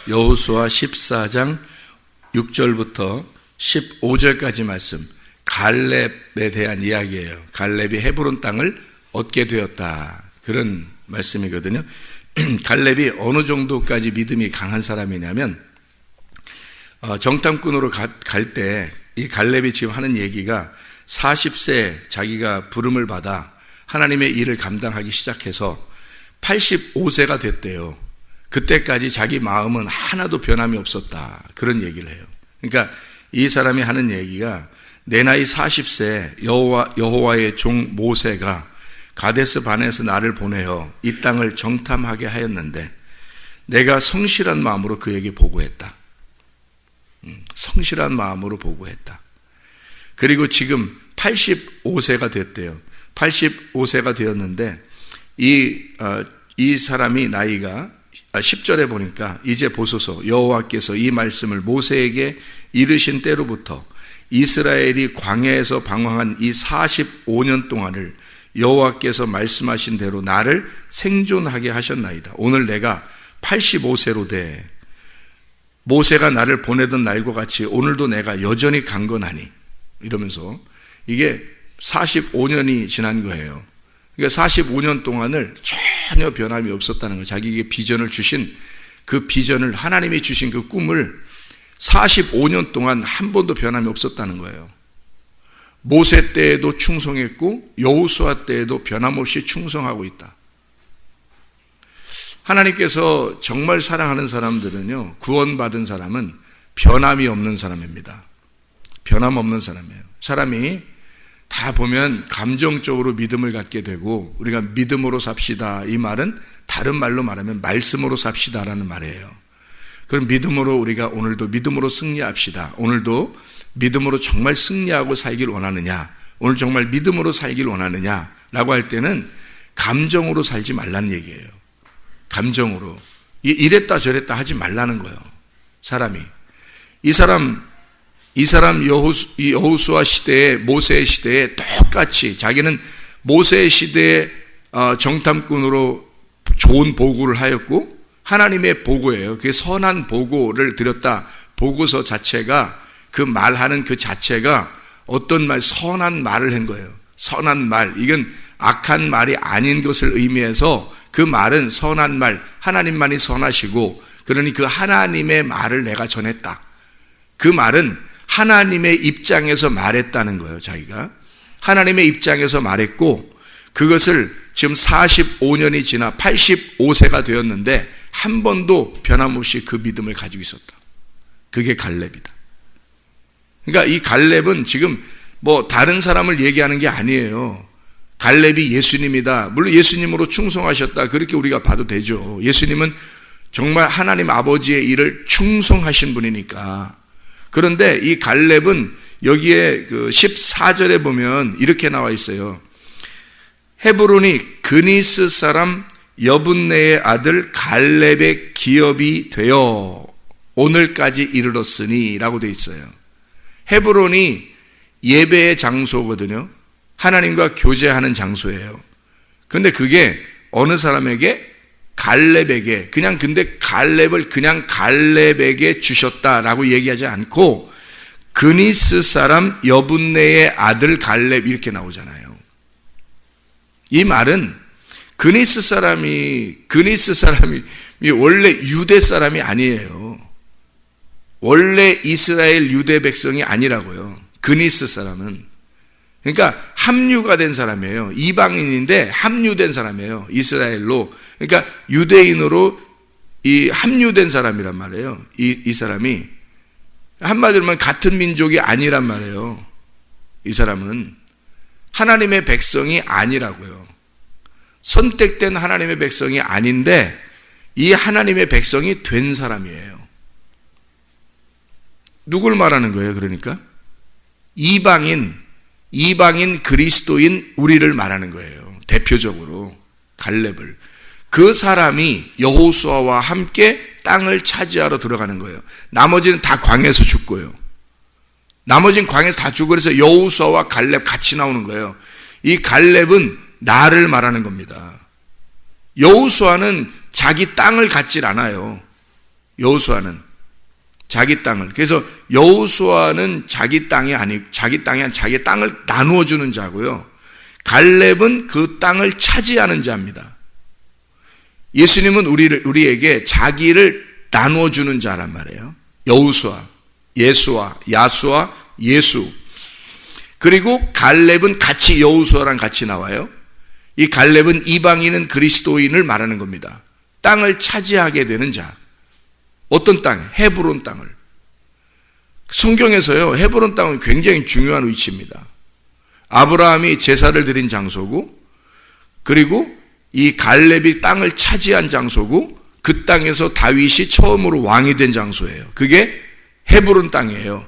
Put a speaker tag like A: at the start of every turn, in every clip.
A: 여호수아 14장 6절부터 15절까지 말씀, 갈렙에 대한 이야기예요. 갈렙이 헤브론 땅을 얻게 되었다, 그런 말씀이거든요. 갈렙이 어느 정도까지 믿음이 강한 사람이냐면, 정탐꾼으로 갈 때 이 갈렙이 지금 하는 얘기가 40세 자기가 부름을 받아 하나님의 일을 감당하기 시작해서 85세가 됐대요. 그때까지 자기 마음은 하나도 변함이 없었다, 그런 얘기를 해요. 그러니까 이 사람이 하는 얘기가, 내 나이 40세 여호와의 종 모세가 가데스 바네에서 나를 보내어 이 땅을 정탐하게 하였는데 내가 성실한 마음으로 그에게 보고했다. 성실한 마음으로 보고했다. 그리고 지금 85세가 됐대요. 85세가 되었는데 이 사람이 나이가 10절에 보니까, 이제 보소서 여호와께서 이 말씀을 모세에게 이르신 때로부터 이스라엘이 광야에서 방황한 이 45년 동안을 여호와께서 말씀하신 대로 나를 생존하게 하셨나이다. 오늘 내가 85세로 돼 모세가 나를 보내던 날과 같이 오늘도 내가 여전히 강건하니, 이러면서 이게 45년이 지난 거예요. 그러니까 45년 동안을 전혀 변함이 없었다는 거예요. 자기에게 비전을 주신 그 비전을, 하나님이 주신 그 꿈을 45년 동안 한 번도 변함이 없었다는 거예요. 모세 때에도 충성했고 여호수아 때에도 변함없이 충성하고 있다. 하나님께서 정말 사랑하는 사람들은요, 구원받은 사람은 변함이 없는 사람입니다. 변함 없는 사람이에요. 사람이 다 보면 감정적으로 믿음을 갖게 되고, 우리가 믿음으로 삽시다, 이 말은 다른 말로 말하면 말씀으로 삽시다라는 말이에요. 그럼 믿음으로 우리가 오늘도 믿음으로 승리합시다. 오늘도 믿음으로 정말 승리하고 살길 원하느냐, 오늘 정말 믿음으로 살길 원하느냐 라고 할 때는 감정으로 살지 말라는 얘기예요. 감정으로 이랬다 저랬다 하지 말라는 거예요. 사람이 이 사람 여호수아 시대에, 모세의 시대에 똑같이 자기는 모세의 시대에 정탐꾼으로 좋은 보고를 하였고, 하나님의 보고예요. 그게 선한 보고를 드렸다. 보고서 자체가, 그 말하는 그 자체가 어떤 말, 선한 말을 한 거예요. 선한 말, 이건 악한 말이 아닌 것을 의미해서 그 말은 선한 말, 하나님만이 선하시고, 그러니 그 하나님의 말을 내가 전했다. 그 말은 하나님의 입장에서 말했다는 거예요. 자기가 하나님의 입장에서 말했고, 그것을 지금 45년이 지나 85세가 되었는데 한 번도 변함없이 그 믿음을 가지고 있었다. 그게 갈렙이다. 그러니까 이 갈렙은 지금 뭐 다른 사람을 얘기하는 게 아니에요. 갈렙이 예수님이다. 물론 예수님으로 충성하셨다, 그렇게 우리가 봐도 되죠. 예수님은 정말 하나님 아버지의 일을 충성하신 분이니까. 그런데 이 갈렙은 여기에 그 14절에 보면 이렇게 나와 있어요. 헤브론이 그니스 사람 여분네의 아들 갈렙의 기업이 되어 오늘까지 이르렀으니 라고 되어 있어요. 헤브론이 예배의 장소거든요. 하나님과 교제하는 장소예요. 근데 그게 어느 사람에게? 갈렙에게. 근데 갈렙을 그냥 갈렙에게 주셨다라고 얘기하지 않고 그니스 사람 여분네의 아들 갈렙, 이렇게 나오잖아요. 이 말은 그니스 사람이 원래 유대 사람이 아니에요. 원래 이스라엘 유대 백성이 아니라고요. 그니스 사람은. 그러니까 합류가 된 사람이에요. 이방인인데 합류된 사람이에요. 이스라엘로. 그러니까 유대인으로 이 합류된 사람이란 말이에요. 이 사람이 한마디로 하면 같은 민족이 아니란 말이에요. 이 사람은 하나님의 백성이 아니라고요. 선택된 하나님의 백성이 아닌데 이 하나님의 백성이 된 사람이에요. 누굴 말하는 거예요? 그러니까 이방인 그리스도인 우리를 말하는 거예요. 대표적으로 갈렙을. 그 사람이 여호수아와 함께 땅을 차지하러 들어가는 거예요. 나머지는 다 광야에서 죽고요. 나머지는 광야에서 다 죽고, 그래서 여호수아와 갈렙 같이 나오는 거예요. 이 갈렙은 나를 말하는 겁니다. 여호수아는 자기 땅을 갖질 않아요. 여호수아는 자기 땅을. 그래서 여호수아는 자기 땅이 아니라 자기 땅을 나누어 주는 자고요. 갈렙은 그 땅을 차지하는 자입니다. 예수님은 우리에게 자기를 나누어 주는 자란 말이에요. 여호수아, 예수아, 야수아, 예수. 그리고 갈렙은 같이 여호수아랑 같이 나와요. 이 갈렙은 이방인은 그리스도인을 말하는 겁니다. 땅을 차지하게 되는 자. 어떤 땅? 헤브론 땅을. 성경에서요, 헤브론 땅은 굉장히 중요한 위치입니다. 아브라함이 제사를 드린 장소고, 그리고 이 갈렙이 땅을 차지한 장소고, 그 땅에서 다윗이 처음으로 왕이 된 장소예요. 그게 헤브론 땅이에요.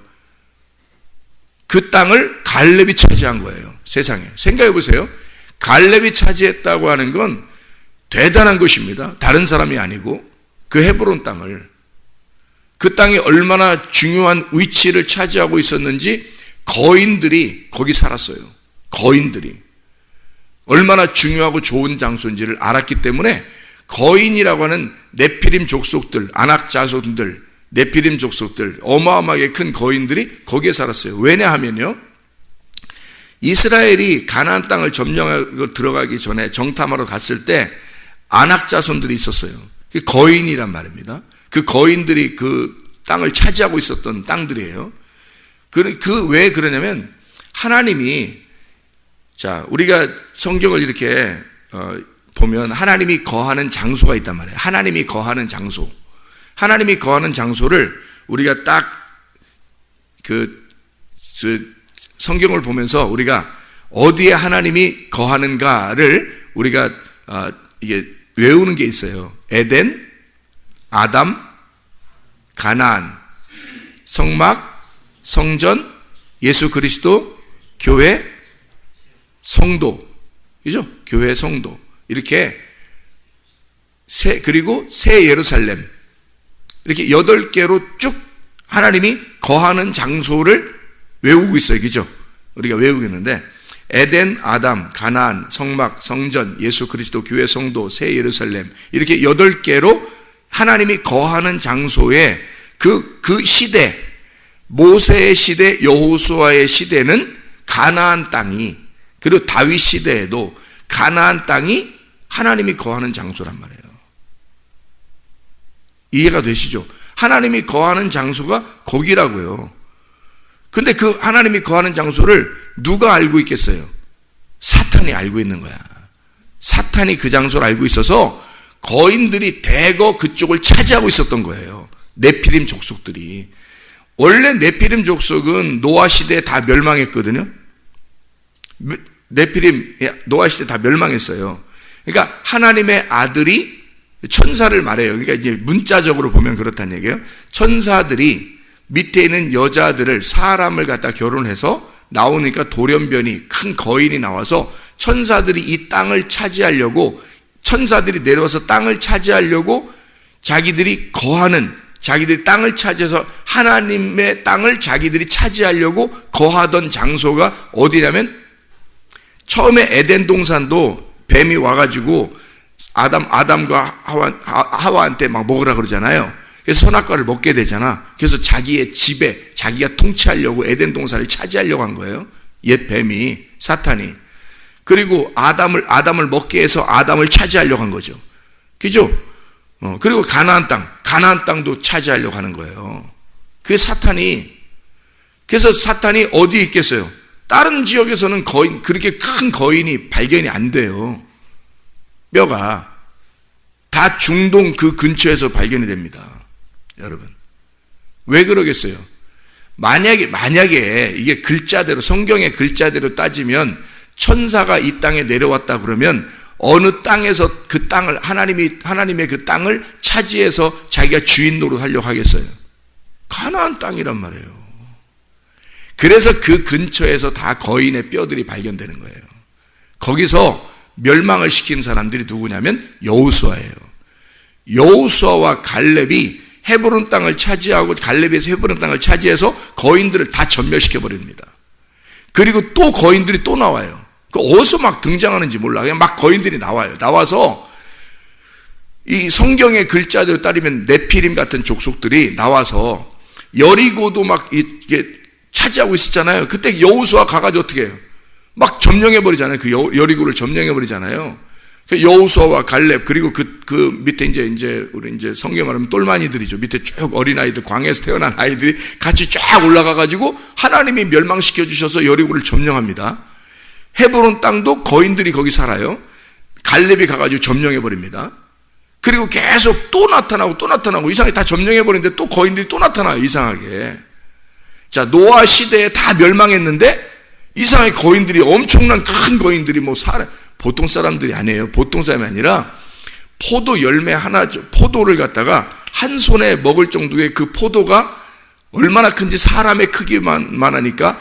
A: 그 땅을 갈렙이 차지한 거예요. 세상에. 생각해 보세요. 갈렙이 차지했다고 하는 건 대단한 것입니다. 다른 사람이 아니고 그 헤브론 땅을. 그 땅이 얼마나 중요한 위치를 차지하고 있었는지 거인들이 거기 살았어요. 거인들이. 얼마나 중요하고 좋은 장소인지를 알았기 때문에 거인이라고 하는 네피림 족속들, 아낙 자손들, 네피림 족속들, 어마어마하게 큰 거인들이 거기에 살았어요. 왜냐하면요, 이스라엘이 가나안 땅을 점령하고 들어가기 전에 정탐하러 갔을 때 아낙 자손들이 있었어요. 그게 거인이란 말입니다. 그 거인들이 그 땅을 차지하고 있었던 땅들이에요. 왜 그러냐면 하나님이, 자, 우리가 성경을 이렇게 보면 하나님이 거하는 장소가 있단 말이에요. 하나님이 거하는 장소. 하나님이 거하는 장소를 우리가 딱 성경을 보면서 우리가 어디에 하나님이 거하는가를 우리가 이게 외우는 게 있어요. 에덴, 아담, 가나안, 성막, 성전, 예수 그리스도, 교회, 성도. 그죠? 교회, 성도. 이렇게 그리고 새 예루살렘. 이렇게 8개로 쭉 하나님이 거하는 장소를 외우고 있어요. 그죠? 우리가 외우고 있는데 에덴, 아담, 가나안, 성막, 성전, 예수 그리스도, 교회, 성도, 새 예루살렘. 이렇게 8개로 하나님이 거하는 장소에 그 시대, 모세의 시대, 여호수아의 시대는 가나안 땅이, 그리고 다윗 시대에도 가나안 땅이 하나님이 거하는 장소란 말이에요. 이해가 되시죠? 하나님이 거하는 장소가 거기라고요. 근데 그 하나님이 거하는 장소를 누가 알고 있겠어요? 사탄이 알고 있는 거야. 사탄이 그 장소를 알고 있어서 거인들이 대거 그쪽을 차지하고 있었던 거예요. 네피림 족속들이. 원래 네피림 족속은 노아 시대에 다 멸망했거든요. 네피림 노아 시대에 다 멸망했어요. 그러니까 하나님의 아들이 천사를 말해요. 그러니까 이제 문자적으로 보면 그렇다는 얘기예요. 천사들이 밑에 있는 여자들을, 사람을 갖다 결혼해서 나오니까 돌연변이 큰 거인이 나와서 천사들이 이 땅을 차지하려고, 천사들이 내려와서 땅을 차지하려고 자기들이 땅을 차지해서 하나님의 땅을 자기들이 차지하려고 거하던 장소가 어디냐면, 처음에 에덴 동산도 뱀이 와가지고 아담과 하와한테 막 먹으라 그러잖아요. 그래서 선악과를 먹게 되잖아. 그래서 자기의 집에 자기가 통치하려고 에덴 동산을 차지하려고 한 거예요. 옛 뱀이, 사탄이. 그리고 아담을 먹게 해서 아담을 차지하려고 한 거죠. 그죠? 그리고 가나안 땅도 차지하려고 하는 거예요. 그게 사탄이. 그래서 사탄이 어디에 있겠어요? 다른 지역에서는 그렇게 큰 거인이 발견이 안 돼요. 뼈가 다 중동 그 근처에서 발견이 됩니다. 여러분, 왜 그러겠어요? 만약에 이게 글자대로, 성경의 글자대로 따지면 천사가 이 땅에 내려왔다 그러면 어느 땅에서 그 땅을, 하나님의 그 땅을 차지해서 자기가 주인 노릇하려고 하겠어요? 가나안 땅이란 말이에요. 그래서 그 근처에서 다 거인의 뼈들이 발견되는 거예요. 거기서 멸망을 시킨 사람들이 누구냐면 여호수아예요. 여호수아와 갈렙이 헤브론 땅을 차지하고, 갈렙에서 헤브론 땅을 차지해서 거인들을 다 전멸시켜 버립니다. 그리고 또 거인들이 또 나와요. 그 어디서 막 등장하는지 몰라. 그냥 막 거인들이 나와요. 나와서 이 성경의 글자대로 따르면 네피림 같은 족속들이 나와서 여리고도 막 이게 차지하고 있었잖아요. 그때 여호수아 가가지고 어떻게 해요? 막 점령해버리잖아요. 그 여리고를 점령해버리잖아요. 여호수아와 갈렙, 그리고 그 밑에 우리 성경 말하면 똘마니들이죠. 밑에 쭉 어린아이들, 광야에서 태어난 아이들이 같이 쫙 올라가가지고 하나님이 멸망시켜 주셔서 여리고를 점령합니다. 헤브론 땅도 거인들이 거기 살아요. 갈렙이 가가지고 점령해버립니다. 그리고 계속 또 나타나고 이상하게 다 점령해버리는데 또 거인들이 또 나타나요. 이상하게. 자, 노아 시대에 다 멸망했는데 이상하게 거인들이, 엄청난 큰 거인들이 보통 사람들이 아니에요. 보통 사람이 아니라 포도 열매 하나, 포도를 갖다가 한 손에 먹을 정도의 그 포도가 얼마나 큰지 사람의 크기만 하니까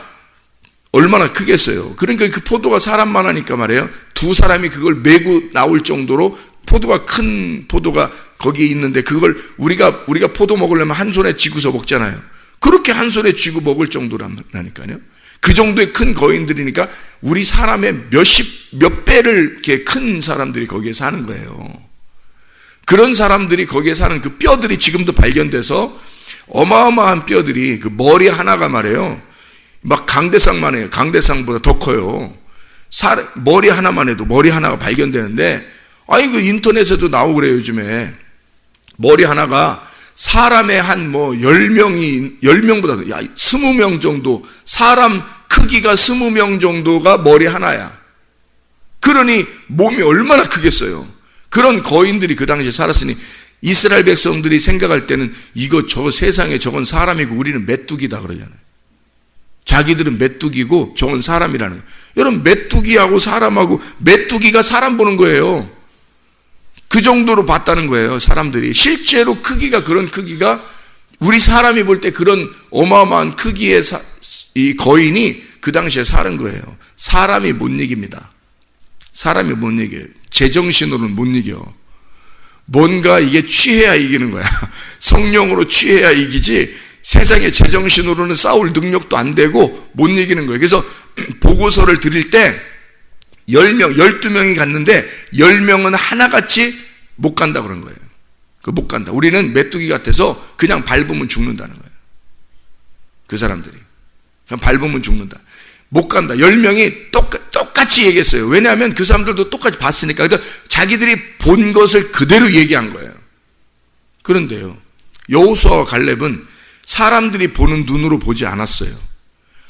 A: 얼마나 크겠어요. 그러니까 그 포도가 사람만 하니까 말이에요. 두 사람이 그걸 메고 나올 정도로 포도가, 큰 포도가 거기에 있는데 그걸 우리가 포도 먹으려면 한 손에 쥐고서 먹잖아요. 그렇게 한 손에 쥐고 먹을 정도라니까요. 그 정도의 큰 거인들이니까 우리 사람의 몇 배를 이렇게 큰 사람들이 거기에 사는 거예요. 그런 사람들이 거기에 사는 그 뼈들이 지금도 발견돼서 어마어마한 뼈들이, 그 머리 하나가 말이에요. 막 강대상만 해요. 강대상보다 더 커요. 머리 하나만 해도 머리 하나가 발견되는데, 그 인터넷에도 나오고 그래요, 요즘에. 머리 하나가 사람의 한 10명보다, 20명 정도, 사람 크기가 20명 정도가 머리 하나야. 그러니 몸이 얼마나 크겠어요. 그런 거인들이 그 당시에 살았으니 이스라엘 백성들이 생각할 때는 저 세상에 저건 사람이고 우리는 메뚜기다 그러잖아요. 자기들은 메뚜기고 저건 사람이라는 거예요. 여러분, 메뚜기하고 사람하고, 메뚜기가 사람 보는 거예요. 그 정도로 봤다는 거예요, 사람들이. 실제로 그런 크기가 우리 사람이 볼 때 그런 어마어마한 크기의 이 거인이 그 당시에 사는 거예요. 사람이 못 이깁니다. 사람이 못 이겨요. 제정신으로는 못 이겨. 뭔가 이게 취해야 이기는 거야. 성령으로 취해야 이기지, 세상의 제정신으로는 싸울 능력도 안 되고 못 이기는 거예요. 그래서 보고서를 드릴 때 10명, 12명이 갔는데 10명은 하나같이 못 간다 그런 거예요. 못 간다. 우리는 메뚜기 같아서 그냥 밟으면 죽는다는 거예요. 그 사람들이. 그냥 밟으면 죽는다. 못 간다. 10명이 똑같이 얘기했어요. 왜냐하면 그 사람들도 똑같이 봤으니까. 그래서 자기들이 본 것을 그대로 얘기한 거예요. 그런데요, 여호수아와 갈렙은 사람들이 보는 눈으로 보지 않았어요.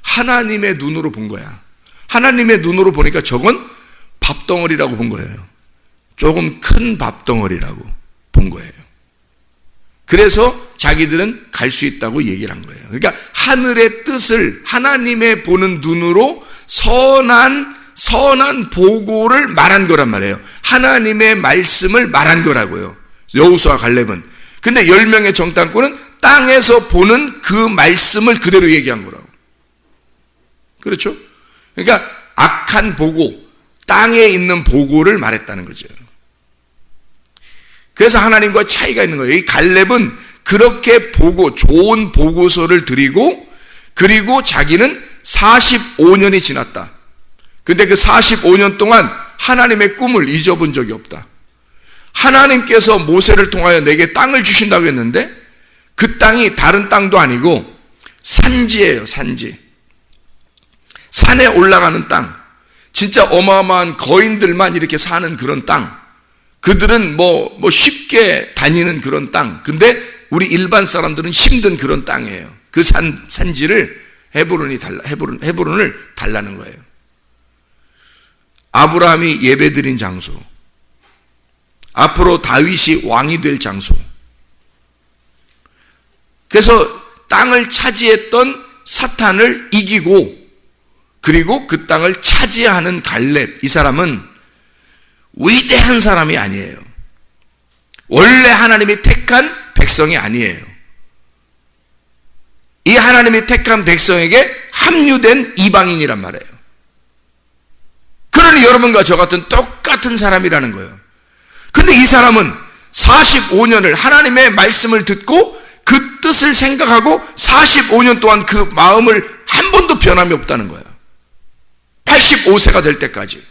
A: 하나님의 눈으로 본 거야. 하나님의 눈으로 보니까 저건 밥덩어리라고 본 거예요. 조금 큰 밥덩어리라고 본 거예요. 그래서 자기들은 갈 수 있다고 얘기를 한 거예요. 그러니까 하늘의 뜻을 하나님의 보는 눈으로 선한 보고를 말한 거란 말이에요. 하나님의 말씀을 말한 거라고요, 여호수아 갈렙은. 근데 10명의 정탐꾼은 땅에서 보는 그 말씀을 그대로 얘기한 거라고. 그렇죠? 그러니까 악한 보고, 땅에 있는 보고를 말했다는 거죠. 그래서 하나님과 차이가 있는 거예요. 이 갈렙은 그렇게 좋은 보고서를 드리고, 그리고 자기는 45년이 지났다. 근데 그 45년 동안 하나님의 꿈을 잊어본 적이 없다. 하나님께서 모세를 통하여 내게 땅을 주신다고 했는데 그 땅이 다른 땅도 아니고 산지예요, 산지. 산에 올라가는 땅. 진짜 어마어마한 거인들만 이렇게 사는 그런 땅. 그들은 쉽게 다니는 그런 땅. 근데 우리 일반 사람들은 힘든 그런 땅이에요. 그 산지를 헤브론을 달라는 거예요. 아브라함이 예배드린 장소. 앞으로 다윗이 왕이 될 장소. 그래서 땅을 차지했던 사탄을 이기고, 그리고 그 땅을 차지하는 갈렙, 이 사람은 위대한 사람이 아니에요. 원래 하나님이 택한 백성이 아니에요. 이 하나님이 택한 백성에게 합류된 이방인이란 말이에요. 그러니 여러분과 저 같은 똑같은 사람이라는 거예요. 근데 이 사람은 45년을 하나님의 말씀을 듣고 그 뜻을 생각하고 45년 동안 그 마음을 한 번도 변함이 없다는 거예요. 85세가 될 때까지.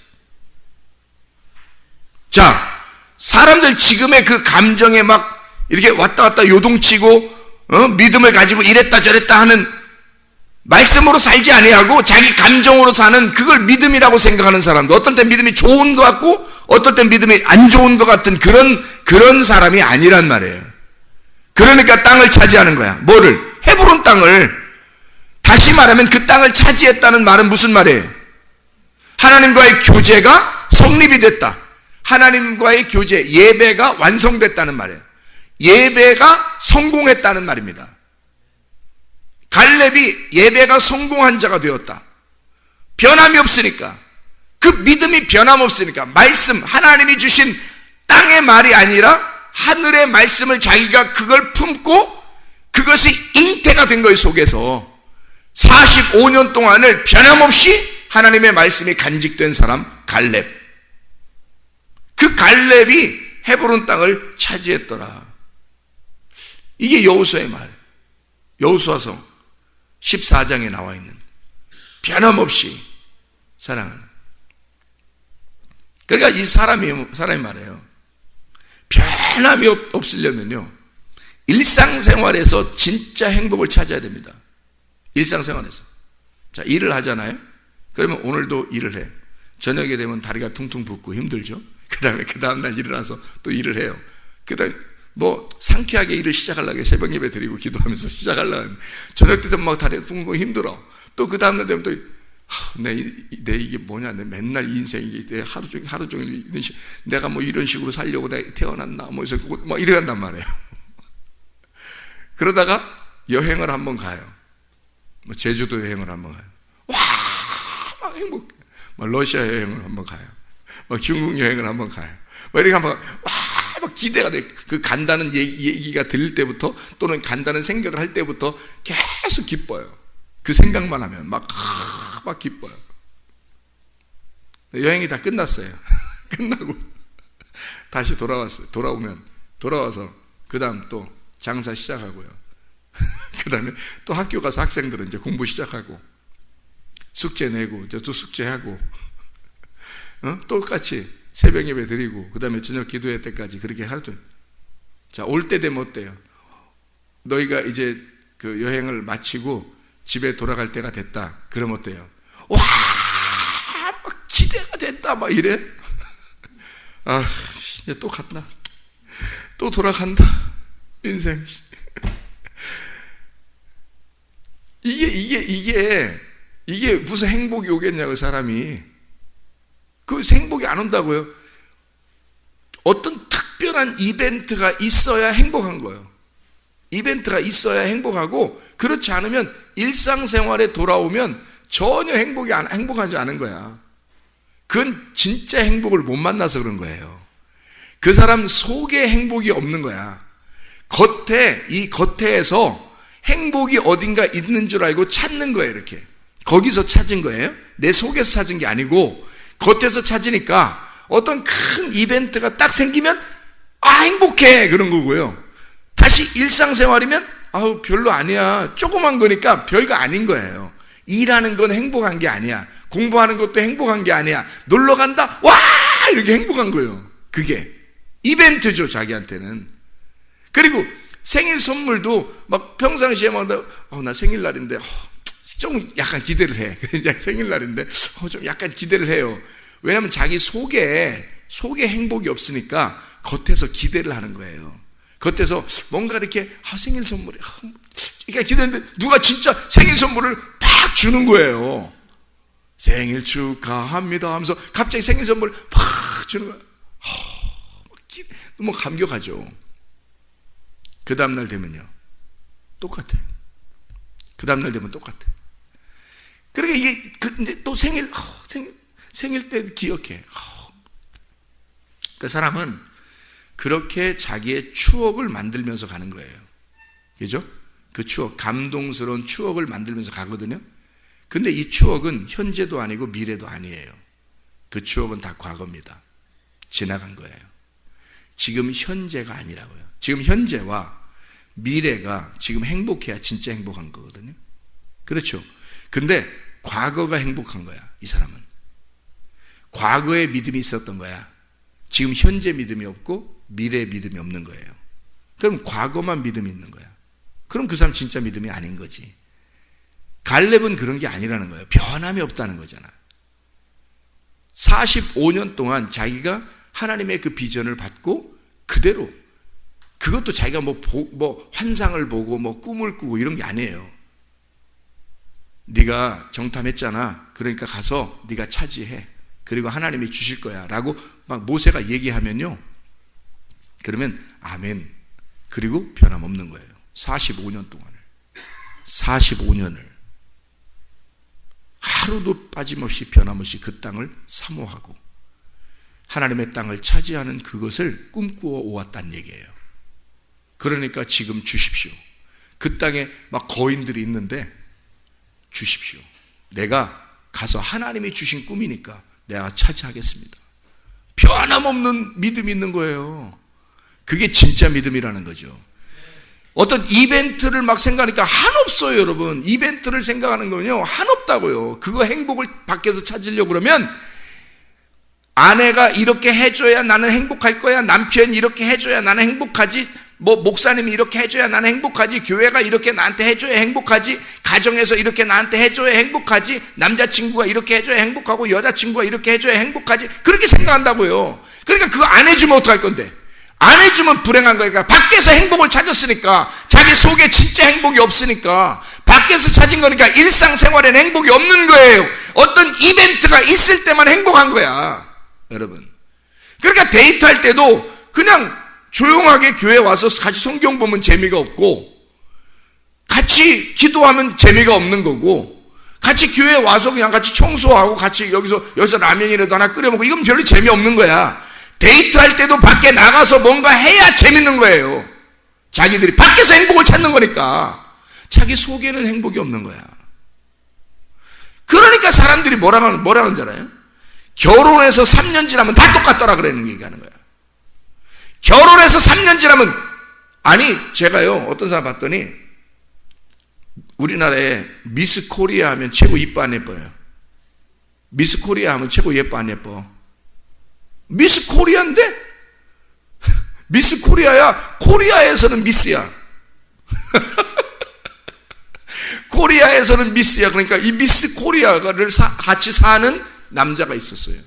A: 자, 사람들 지금의 그 감정에 막 이렇게 왔다 갔다 요동치고 믿음을 가지고 이랬다 저랬다 하는, 말씀으로 살지 아니하고 자기 감정으로 사는, 그걸 믿음이라고 생각하는 사람도, 어떤 때 믿음이 좋은 것 같고 어떤 때 믿음이 안 좋은 것 같은 그런 사람이 아니란 말이에요. 그러니까 땅을 차지하는 거야. 뭐를? 헤브론 땅을. 다시 말하면 그 땅을 차지했다는 말은 무슨 말이에요? 하나님과의 교제가 성립이 됐다. 하나님과의 교제, 예배가 완성됐다는 말이에요. 예배가 성공했다는 말입니다. 갈렙이 예배가 성공한 자가 되었다. 변함이 없으니까, 그 믿음이 변함없으니까, 말씀, 하나님이 주신 땅의 말이 아니라 하늘의 말씀을 자기가 그걸 품고 그것이 잉태가 된 거예요. 속에서 45년 동안을 변함없이 하나님의 말씀이 간직된 사람 갈렙. 그 갈렙이 헤브론 땅을 차지했더라. 이게 여호수아의 말, 여호수아서 14장에 나와 있는 변함없이 사랑하는. 그러니까 이 사람이 말해요. 변함이 없으려면요, 일상생활에서 진짜 행복을 찾아야 됩니다. 일상생활에서. 자, 일을 하잖아요. 그러면 오늘도 일을 해요. 저녁에 되면 다리가 퉁퉁 붓고 힘들죠. 그 다음날 일어나서 또 일을 해요. 그 다음에 뭐 상쾌하게 일을 시작하려고 새벽 예배 드리고 기도하면서 시작하려고, 저녁 때도 막 다리가 퉁퉁 붓고 힘들어. 또 그 다음날 되면 또 내 이게 뭐냐, 내 맨날 인생이 하루 종일 내가 뭐 이런 식으로 살려고 내가 태어났나 뭐 해서 막 이래 간단 말이에요. 그러다가 여행을 한번 가요. 뭐 제주도 여행을 한번 가요. 와, 막 행복해. 막 러시아 여행을 한번 가요. 막 중국 여행을 한번 가요. 막 이렇게 한번, 와, 막 기대가 돼. 그 간다는 얘기가 들릴 때부터, 또는 간다는 생각을 할 때부터 계속 기뻐요. 그 생각만 하면 막 기뻐요. 여행이 다 끝났어요. 끝나고 다시 돌아왔어요. 돌아와서 그 다음 또 장사 시작하고요. 그 다음에 또 학교 가서 학생들은 이제 공부 시작하고, 숙제 내고, 이제 또 숙제하고, 똑같이 새벽 예배 드리고, 그 다음에 저녁 기도회 때까지 그렇게 하루. 자, 올 때 되면 어때요? 너희가 이제 그 여행을 마치고 집에 돌아갈 때가 됐다. 그럼 어때요? 와, 막 기대가 됐다. 막 이래. 아, 이제 또 간다. 또 돌아간다. 인생. 이게 무슨 행복이 오겠냐고, 사람이. 그 행복이 안 온다고요. 어떤 특별한 이벤트가 있어야 행복한 거예요. 이벤트가 있어야 행복하고, 그렇지 않으면 일상생활에 돌아오면 전혀 행복하지 않은 거야. 그건 진짜 행복을 못 만나서 그런 거예요. 그 사람 속에 행복이 없는 거야. 겉에서 행복이 어딘가 있는 줄 알고 찾는 거예요. 이렇게 거기서 찾은 거예요. 내 속에서 찾은 게 아니고 겉에서 찾으니까 어떤 큰 이벤트가 딱 생기면 행복해, 그런 거고요. 다시 일상생활이면 별로 아니야, 조그만 거니까 별거 아닌 거예요. 일하는 건 행복한 게 아니야. 공부하는 것도 행복한 게 아니야. 놀러 간다, 와, 이렇게 행복한 거예요. 그게 이벤트죠, 자기한테는. 그리고 생일 선물도 막 평상시에 나 생일날인데 좀 약간 기대를 해. 생일날인데 좀 약간 기대를 해요. 왜냐하면 자기 속에 행복이 없으니까 겉에서 기대를 하는 거예요. 겉에서 뭔가 이렇게 생일 선물이 그러니까 기대했는데 누가 진짜 생일 선물을 팍 주는 거예요. 생일 축하합니다 하면서 갑자기 생일 선물을 팍 주는 거예요. 너무 감격하죠. 그 다음날 되면요 똑같아요. 그 다음날 되면 똑같아요. 그러니까 이게 근데 또 생일 때 기억해. 그 사람은 그렇게 자기의 추억을 만들면서 가는 거예요. 그죠? 그 추억, 감동스러운 추억을 만들면서 가거든요. 근데 이 추억은 현재도 아니고 미래도 아니에요. 그 추억은 다 과거입니다. 지나간 거예요. 지금 현재가 아니라고요. 지금 현재와 미래가 지금 행복해야 진짜 행복한 거거든요. 그렇죠? 근데 과거가 행복한 거야, 이 사람은. 과거에 믿음이 있었던 거야. 지금 현재 믿음이 없고 미래 믿음이 없는 거예요. 그럼 과거만 믿음이 있는 거야. 그럼 그 사람 진짜 믿음이 아닌 거지. 갈렙은 그런 게 아니라는 거예요. 변함이 없다는 거잖아. 45년 동안 자기가 하나님의 그 비전을 받고 그대로, 그것도 자기가 뭐 환상을 보고 뭐 꿈을 꾸고 이런 게 아니에요. 네가 정탐했잖아. 그러니까 가서 네가 차지해. 그리고 하나님이 주실 거야 라고 막 모세가 얘기하면요, 그러면 아멘. 그리고 변함없는 거예요. 45년 동안을, 45년을 하루도 빠짐없이 변함없이 그 땅을 사모하고 하나님의 땅을 차지하는 그것을 꿈꾸어 오았다는 얘기예요. 그러니까 지금 주십시오. 그 땅에 막 거인들이 있는데 주십시오. 내가 가서 하나님이 주신 꿈이니까 내가 차지하겠습니다. 변함없는 믿음이 있는 거예요. 그게 진짜 믿음이라는 거죠. 어떤 이벤트를 막 생각하니까 한없어요, 여러분. 이벤트를 생각하는 거는요, 한없다고요. 그거 행복을 밖에서 찾으려고 그러면 아내가 이렇게 해줘야 나는 행복할 거야. 남편이 이렇게 해줘야 나는 행복하지. 뭐 목사님이 이렇게 해줘야 나는 행복하지. 교회가 이렇게 나한테 해줘야 행복하지. 가정에서 이렇게 나한테 해줘야 행복하지. 남자친구가 이렇게 해줘야 행복하고 여자친구가 이렇게 해줘야 행복하지. 그렇게 생각한다고요. 그러니까 그거 안 해주면 어떡할 건데? 안 해주면 불행한 거니까. 밖에서 행복을 찾았으니까, 자기 속에 진짜 행복이 없으니까, 밖에서 찾은 거니까 일상생활에는 행복이 없는 거예요. 어떤 이벤트가 있을 때만 행복한 거야, 여러분. 그러니까 데이트할 때도 그냥 조용하게 교회 와서 같이 성경 보면 재미가 없고, 같이 기도하면 재미가 없는 거고, 같이 교회 와서 그냥 같이 청소하고 같이 여기서 라면이라도 하나 끓여 먹고, 이건 별로 재미없는 거야. 데이트할 때도 밖에 나가서 뭔가 해야 재밌는 거예요. 자기들이 밖에서 행복을 찾는 거니까 자기 속에는 행복이 없는 거야. 그러니까 사람들이 뭐라고 하는 줄 알아요? 결혼해서 3년 지나면 다 똑같더라 그러는 얘기하는 거야. 결혼해서 3년 지나면, 아니 제가요 어떤 사람 봤더니 우리나라에 미스 코리아 하면 최고 이뻐 안 예뻐요? 미스 코리아 하면 최고 예뻐 안 예뻐? 미스 코리아인데? 미스 코리아야. 코리아에서는 미스야. 코리아에서는 미스야. 그러니까 이 미스 코리아를 같이 사는 남자가 있었어요.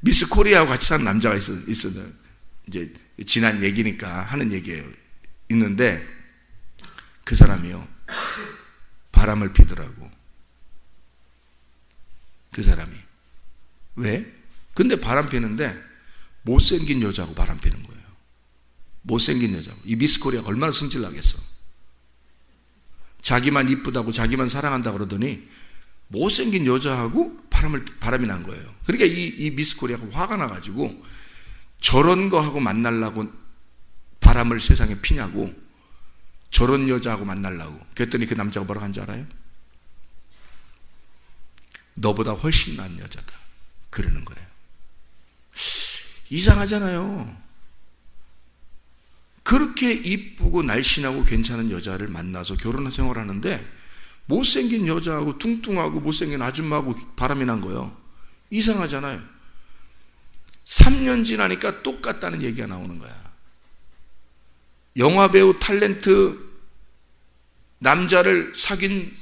A: 미스 코리아하고 같이 사는 남자가 있었어요. 이제 지난 얘기니까 하는 얘기예요. 있는데 그 사람이요, 바람을 피더라고. 그 사람이. 왜? 근데 바람 피는데 못생긴 여자하고 바람 피는 거예요. 못생긴 여자하고. 이 미스 코리아가 얼마나 승질나겠어. 자기만 이쁘다고 자기만 사랑한다고 그러더니 못생긴 여자하고 바람이 난 거예요. 그러니까 이 미스 코리아가 화가 나가지고 저런 거하고 만나려고 바람을 세상에 피냐고, 저런 여자하고 만나려고. 그랬더니 그 남자가 뭐라고 한 줄 알아요? 너보다 훨씬 나은 여자다 그러는 거예요. 이상하잖아요. 그렇게 이쁘고 날씬하고 괜찮은 여자를 만나서 결혼 생활하는데 못생긴 여자하고 뚱뚱하고 못생긴 아줌마하고 바람이 난 거예요. 이상하잖아요. 3년 지나니까 똑같다는 얘기가 나오는 거야. 영화배우 탤런트 남자를 사귄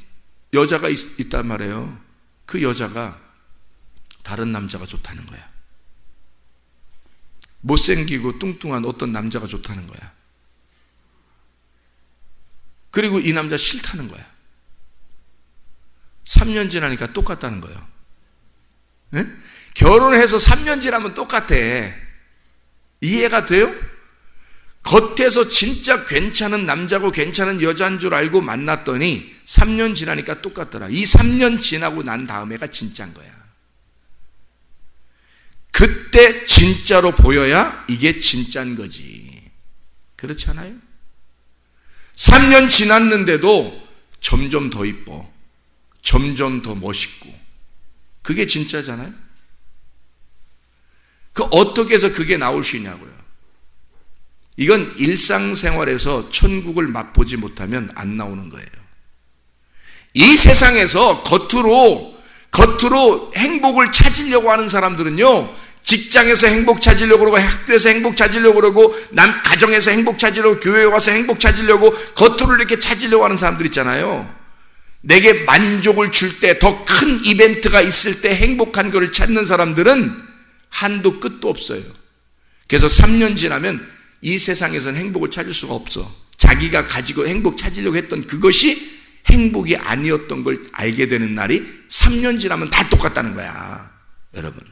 A: 여자가 있단 말이에요. 그 여자가 다른 남자가 좋다는 거야. 못생기고 뚱뚱한 어떤 남자가 좋다는 거야. 그리고 이 남자 싫다는 거야. 3년 지나니까 똑같다는 거예요. 네? 결혼해서 3년 지나면 똑같아. 이해가 돼요? 겉에서 진짜 괜찮은 남자고 괜찮은 여자인 줄 알고 만났더니 3년 지나니까 똑같더라. 이 3년 지나고 난 다음에가 진짜인 거야. 그때 진짜로 보여야 이게 진짜인 거지. 그렇지 않아요? 3년 지났는데도 점점 더 이뻐, 점점 더 멋있고, 그게 진짜잖아요? 어떻게 해서 그게 나올 수 있냐고요. 이건 일상생활에서 천국을 맛보지 못하면 안 나오는 거예요. 이 세상에서 겉으로 겉으로 행복을 찾으려고 하는 사람들은요, 직장에서 행복 찾으려고 그러고, 학교에서 행복 찾으려고 그러고, 가정에서 행복 찾으려고, 교회에 와서 행복 찾으려고, 겉으로 이렇게 찾으려고 하는 사람들 있잖아요. 내게 만족을 줄 때, 더 큰 이벤트가 있을 때 행복한 것을 찾는 사람들은 한도 끝도 없어요. 그래서 3년 지나면 이 세상에서는 행복을 찾을 수가 없어. 자기가 가지고 행복 찾으려고 했던 그것이 행복이 아니었던 걸 알게 되는 날이 3년 지나면 다 똑같다는 거야, 여러분.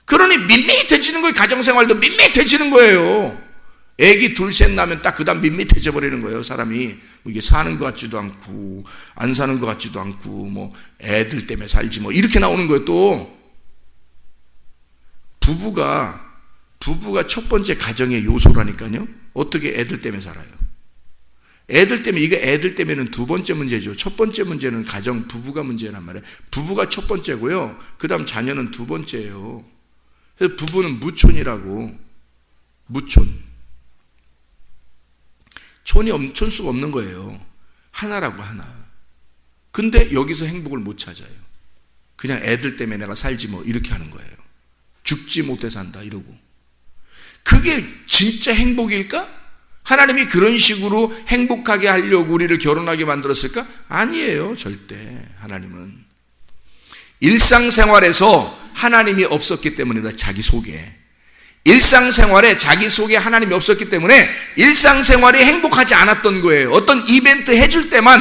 A: 그러니 밋밋해지는 거예요. 가정생활도 밋밋해지는 거예요. 애기 둘 셋 나면 딱 그 다음 밋밋해져 버리는 거예요. 사람이 이게 사는 것 같지도 않고 안 사는 것 같지도 않고, 뭐 애들 때문에 살지 뭐 이렇게 나오는 거예요. 또 부부가 첫 번째 가정의 요소라니까요. 어떻게 애들 때문에 살아요? 애들 때문에, 이거 애들 때문에는 두 번째 문제죠. 첫 번째 문제는 가정, 부부가 문제란 말이에요. 부부가 첫 번째고요, 그 다음 자녀는 두 번째예요. 그래서 부부는 무촌이라고. 무촌. 촌수가 없는 거예요. 하나라고, 하나. 근데 여기서 행복을 못 찾아요. 그냥 애들 때문에 내가 살지 뭐 이렇게 하는 거예요. 죽지 못해 산다 이러고. 그게 진짜 행복일까? 하나님이 그런 식으로 행복하게 하려고 우리를 결혼하게 만들었을까? 아니에요, 절대. 하나님은 일상생활에서 하나님이 없었기 때문이다. 자기 속에. 일상생활에 자기 속에 하나님이 없었기 때문에 일상생활이 행복하지 않았던 거예요. 어떤 이벤트 해줄 때만,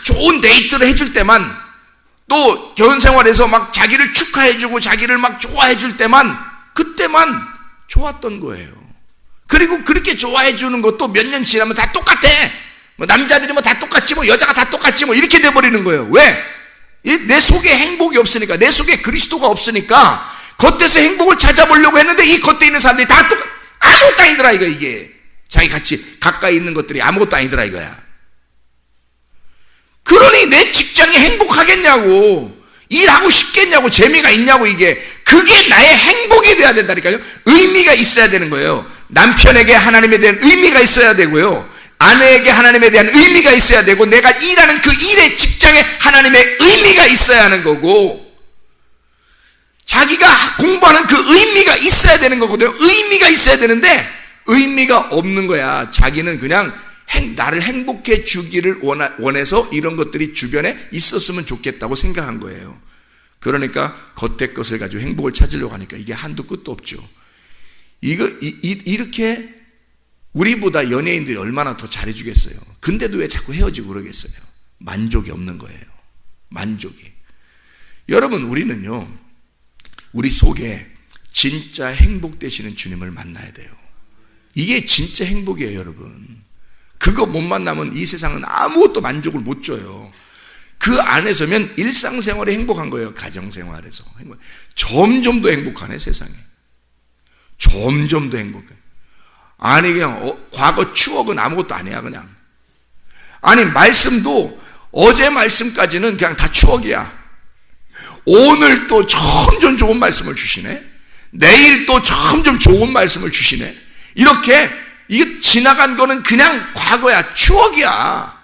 A: 좋은 데이트를 해줄 때만, 또 결혼생활에서 막 자기를 축하해주고 자기를 막 좋아해줄 때만, 그때만 좋았던 거예요. 그리고 그렇게 좋아해주는 것도 몇 년 지나면 다 똑같아. 뭐 남자들이 뭐 다 똑같지, 뭐 여자가 다 똑같지, 뭐 이렇게 돼버리는 거예요. 왜? 내 속에 행복이 없으니까, 내 속에 그리스도가 없으니까. 겉에서 행복을 찾아보려고 했는데 이 겉에 있는 사람들이 다 아무것도 아니더라 이거. 이게 자기 같이 가까이 있는 것들이 아무것도 아니더라 이거야. 그러니 내 직장이 행복하겠냐고, 일하고 싶겠냐고, 재미가 있냐고. 이게 그게 나의 행복이 돼야 된다니까요. 의미가 있어야 되는 거예요. 남편에게 하나님에 대한 의미가 있어야 되고요, 아내에게 하나님에 대한 의미가 있어야 되고, 내가 일하는 그 일의 직장에 하나님의 의미가 있어야 하는 거고, 자기가 공부하는 그 의미가 있어야 되는 거거든요. 의미가 있어야 되는데 의미가 없는 거야. 자기는 그냥 나를 행복해 주기를 원해서 이런 것들이 주변에 있었으면 좋겠다고 생각한 거예요. 그러니까 겉의 것을 가지고 행복을 찾으려고 하니까 이게 한도 끝도 없죠. 이렇게 우리보다 연예인들이 얼마나 더 잘해주겠어요. 근데도 왜 자꾸 헤어지고 그러겠어요? 만족이 없는 거예요. 만족이. 여러분, 우리는요, 우리 속에 진짜 행복되시는 주님을 만나야 돼요. 이게 진짜 행복이에요, 여러분. 그거 못 만나면 이 세상은 아무것도 만족을 못 줘요. 그 안에서면 일상생활이 행복한 거예요. 가정생활에서 점점 더 행복하네, 세상에. 점점 더 행복해. 아니 그냥 과거 추억은 아무것도 아니야, 그냥. 아니 말씀도 어제 말씀까지는 그냥 다 추억이야. 오늘 또 점점 좋은 말씀을 주시네. 내일 또 점점 좋은 말씀을 주시네. 이렇게 이게 지나간 거는 그냥 과거야, 추억이야.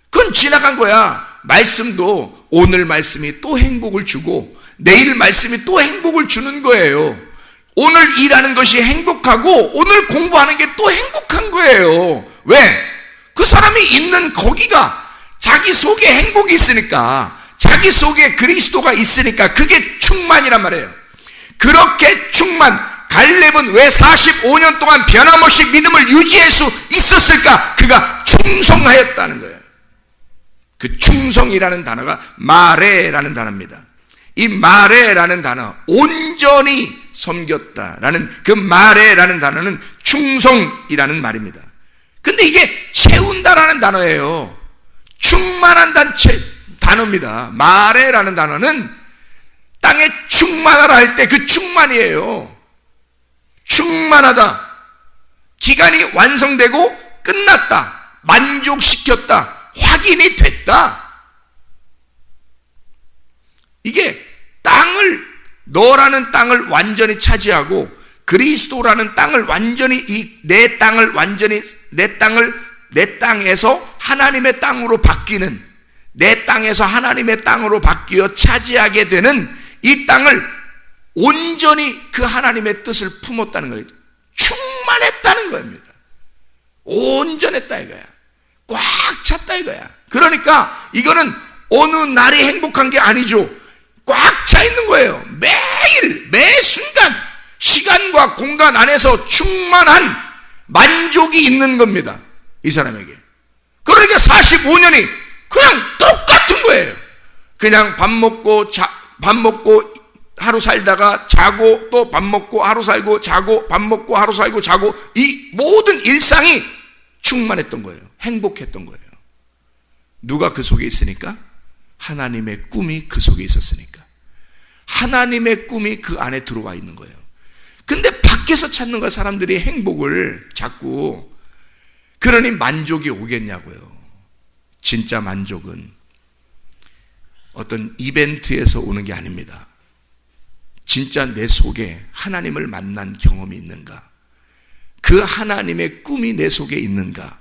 A: 그건 지나간 거야. 말씀도 오늘 말씀이 또 행복을 주고 내일 말씀이 또 행복을 주는 거예요. 오늘 일하는 것이 행복하고 오늘 공부하는 게 또 행복한 거예요. 왜? 그 사람이 있는 거기가 자기 속에 행복이 있으니까, 자기 속에 그리스도가 있으니까 그게 충만이란 말이에요. 그렇게 충만. 갈렙은 왜 45년 동안 변함없이 믿음을 유지할 수 있었을까? 그가 충성하였다는 거예요. 그 충성이라는 단어가 마레라는 단어입니다. 이 마레라는 단어, 온전히 섬겼다라는 그 마레라는 단어는 충성이라는 말입니다. 근데 이게 채운다라는 단어예요. 충만한 단어입니다. 마레라는 단어는 땅에 충만하라 할 때 그 충만이에요. 충만하다. 기간이 완성되고 끝났다. 만족시켰다. 확인이 됐다. 이게 너라는 땅을 완전히 차지하고 그리스도라는 땅을 완전히, 내 땅을 완전히, 내 땅에서 하나님의 땅으로 바뀌는, 내 땅에서 하나님의 땅으로 바뀌어 차지하게 되는 이 땅을 온전히 그 하나님의 뜻을 품었다는 거예요. 충만했다는 겁니다. 온전했다 이거야. 꽉 찼다 이거야. 그러니까 이거는 어느 날이 행복한 게 아니죠. 꽉 차 있는 거예요. 매일 매 순간 시간과 공간 안에서 충만한 만족이 있는 겁니다. 이 사람에게. 그러니까 45년이 그냥 똑같은 거예요. 그냥 밥 먹고 하루 살다가 자고 또 밥 먹고 하루 살고 자고 밥 먹고 하루 살고 자고 이 모든 일상이 충만했던 거예요. 행복했던 거예요. 누가 그 속에 있으니까? 하나님의 꿈이 그 속에 있었으니까. 하나님의 꿈이 그 안에 들어와 있는 거예요. 근데 밖에서 찾는 거야. 사람들이 행복을 자꾸. 그러니 만족이 오겠냐고요. 진짜 만족은 어떤 이벤트에서 오는 게 아닙니다. 진짜 내 속에 하나님을 만난 경험이 있는가? 그 하나님의 꿈이 내 속에 있는가?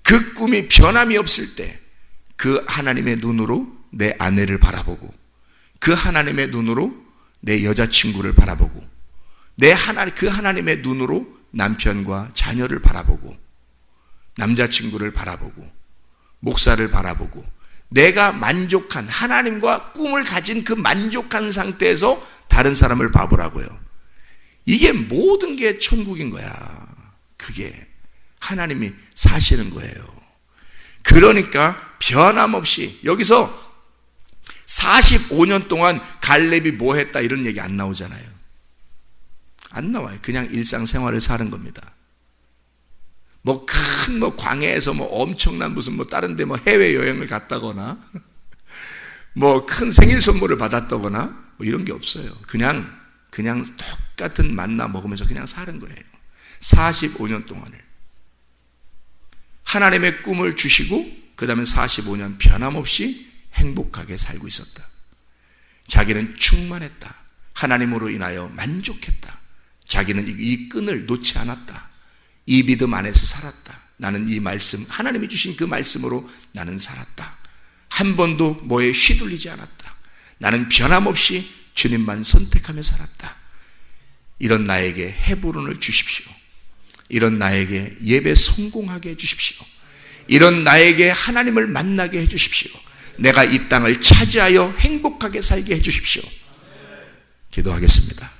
A: 그 꿈이 변함이 없을 때 그 하나님의 눈으로 내 아내를 바라보고, 그 하나님의 눈으로 내 여자친구를 바라보고, 그 하나님의 눈으로 남편과 자녀를 바라보고, 남자친구를 바라보고, 목사를 바라보고, 내가 만족한 하나님과 꿈을 가진 그 만족한 상태에서 다른 사람을 봐보라고요. 이게 모든 게 천국인 거야. 그게 하나님이 사시는 거예요. 그러니까 변함없이 여기서 45년 동안 갈렙이 뭐 했다 이런 얘기 안 나오잖아요. 안 나와요. 그냥 일상생활을 사는 겁니다. 큰 광야에서 엄청난 무슨 다른 데 해외여행을 갔다거나 큰 생일 선물을 받았다거나 이런 게 없어요. 그냥 똑같은 만나 먹으면서 그냥 사는 거예요. 45년 동안을. 하나님의 꿈을 주시고 그 다음에 45년 변함없이 행복하게 살고 있었다. 자기는 충만했다. 하나님으로 인하여 만족했다. 자기는 이 끈을 놓지 않았다. 이 믿음 안에서 살았다. 나는 이 말씀, 하나님이 주신 그 말씀으로 나는 살았다. 한 번도 뭐에 휘둘리지 않았다. 나는 변함없이 주님만 선택하며 살았다. 이런 나에게 헤브론을 주십시오. 이런 나에게 예배 성공하게 해주십시오. 이런 나에게 하나님을 만나게 해주십시오. 내가 이 땅을 차지하여 행복하게 살게 해주십시오. 기도하겠습니다.